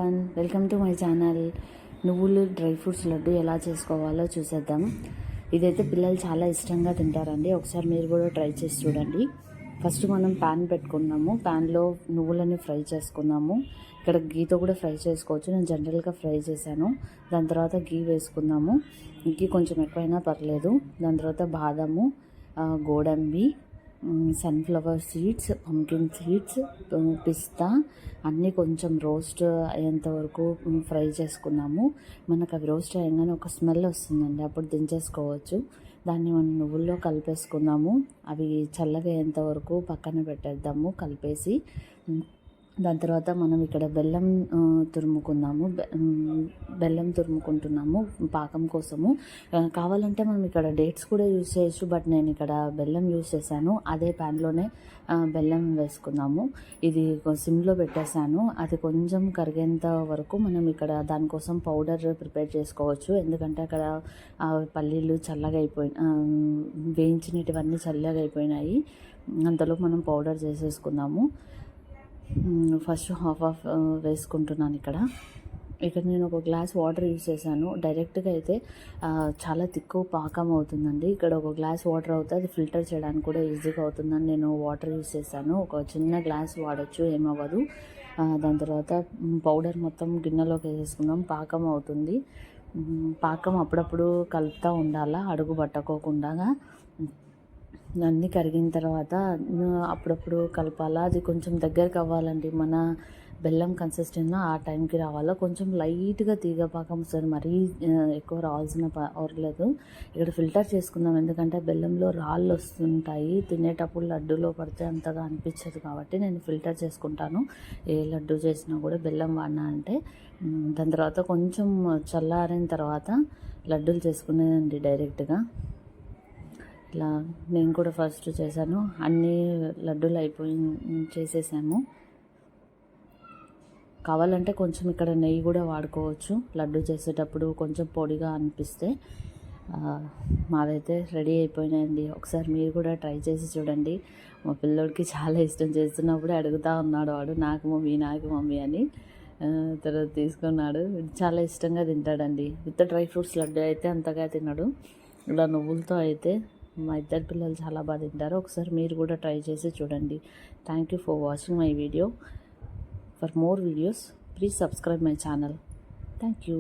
Everyone, welcome to my channel. నువ్వులు dry fruits laddu ఎలా చేసుకోవాలో చూసేద్దాం. ఇదైతే పిల్లలు చాలా ఇష్టంగా తింటారండి. ఒకసారి మీరు కూడా ట్రై చేసి చూడండి. ఫస్ట్ మనం ప్యాన్ పెట్టుకున్నాము. ప్యాన్లో నువ్వులని ఫ్రై చేసుకున్నాము. ఇక్కడ గీతో కూడా ఫ్రై చేసుకోవచ్చు. నేను జనరల్గా ఫ్రై చేశాను. దాని తర్వాత గీ వేసుకున్నాము. గీ కొంచెం ఎక్కువైనా పర్లేదు. దాని తర్వాత బాదము, గోడంబి, సన్ఫ్లవర్ సీడ్స్, పంకిన్ సీడ్స్, పిస్తా అన్నీ కొంచెం రోస్ట్ అయ్యేంత వరకు ఫ్రై చేసుకున్నాము. మనకు అవి రోస్ట్ అయ్యగానే ఒక స్మెల్ వస్తుందండి, అప్పుడు దించేసుకోవచ్చు. దాన్ని మనం నువ్వుల్లో కలిపేసుకున్నాము. అవి చల్లగా అయ్యేంత వరకు పక్కన పెట్టేద్దాము కలిపేసి. దాని తర్వాత మనం ఇక్కడ బెల్లం తురుముకుంటున్నాము పాకం కోసము. కావాలంటే మనం ఇక్కడ డేట్స్ కూడా యూజ్ చేయొచ్చు, బట్ నేను ఇక్కడ బెల్లం యూజ్ చేశాను. అదే ప్యాన్లోనే బెల్లం వేసుకున్నాము. ఇది సిమ్లో పెట్టేశాను. అది కొంచెం కరిగేంత వరకు మనం ఇక్కడ దానికోసం పౌడర్ ప్రిపేర్ చేసుకోవచ్చు. ఎందుకంటే అక్కడ పల్లీలు చల్లగా వేయించినటువన్నీ చల్లగా అయిపోయినాయి. అంతలో మనం పౌడర్ చేసేసుకుందాము. ఫస్ట్ హాఫ్ వేసుకుంటున్నాను. ఇక్కడ నేను ఒక గ్లాస్ వాటర్ యూజ్ చేశాను. డైరెక్ట్గా అయితే చాలా తిక్కువ పాకం అవుతుందండి. ఇక్కడ ఒక గ్లాస్ వాటర్ అవుతుంది, అది ఫిల్టర్ చేయడానికి కూడా ఈజీగా అవుతుందని నేను వాటర్ యూజ్ చేశాను. ఒక చిన్న గ్లాస్ వాడచ్చు, ఏమవ్వదు. దాని తర్వాత పౌడర్ మొత్తం గిన్నెలోకి వేసేసుకున్నాం. పాకం అవుతుంది. పాకం అప్పుడప్పుడు కలుపుతూ ఉండాలా, అడుగు పట్టుకోకుండా. అన్నీ కరిగిన తర్వాత అప్పుడప్పుడు కలపాలా. అది కొంచెం దగ్గరికి అవ్వాలండి, మన బెల్లం కన్సిస్టెన్సీ ఆ టైంకి రావాలా. కొంచెం లైట్గా తీగ పాకం వస్తుంది, మరీ ఎక్కువ రావాల్సిన పర్లేదు. ఇక్కడ ఫిల్టర్ చేసుకుందాం, ఎందుకంటే బెల్లంలో రాళ్ళు వస్తుంటాయి. తినేటప్పుడు లడ్డూలో పడితే అంతగా అనిపించదు కాబట్టి నేను ఫిల్టర్ చేసుకుంటాను. ఏ లడ్డు చేసినా కూడా బెల్లం వాడినా అంటే. దాని తర్వాత కొంచెం చల్లారిన తర్వాత లడ్డూలు చేసుకునేదండి డైరెక్ట్గా. ఇలా నేను కూడా ఫస్ట్ చేశాను. అన్ని లడ్డూలు చేసేసాము. కావాలంటే కొంచెం ఇక్కడ నెయ్యి కూడా వాడుకోవచ్చు లడ్డు చేసేటప్పుడు, కొంచెం పొడిగా అనిపిస్తే. మాదైతే రెడీ అయిపోయినాయండి. ఒకసారి మీరు కూడా ట్రై చేసి చూడండి. మా పిల్లోడికి చాలా ఇష్టం. చేస్తున్నప్పుడే అడుగుతూ ఉన్నాడు వాడు, నాకు మమ్మీ అని. తర్వాత తీసుకున్నాడు. చాలా ఇష్టంగా తింటాడండి. విత్ డ్రై ఫ్రూట్స్ లడ్డు అయితే అంతగా తినడు. ఇలా నువ్వులతో అయితే మా ఇద్దరు పిల్లలు చాలా బాగా తింటారు. ఒకసారి మీరు కూడా ట్రై చేసి చూడండి. Thank you for watching my video. For more videos please subscribe my channel. Thank you.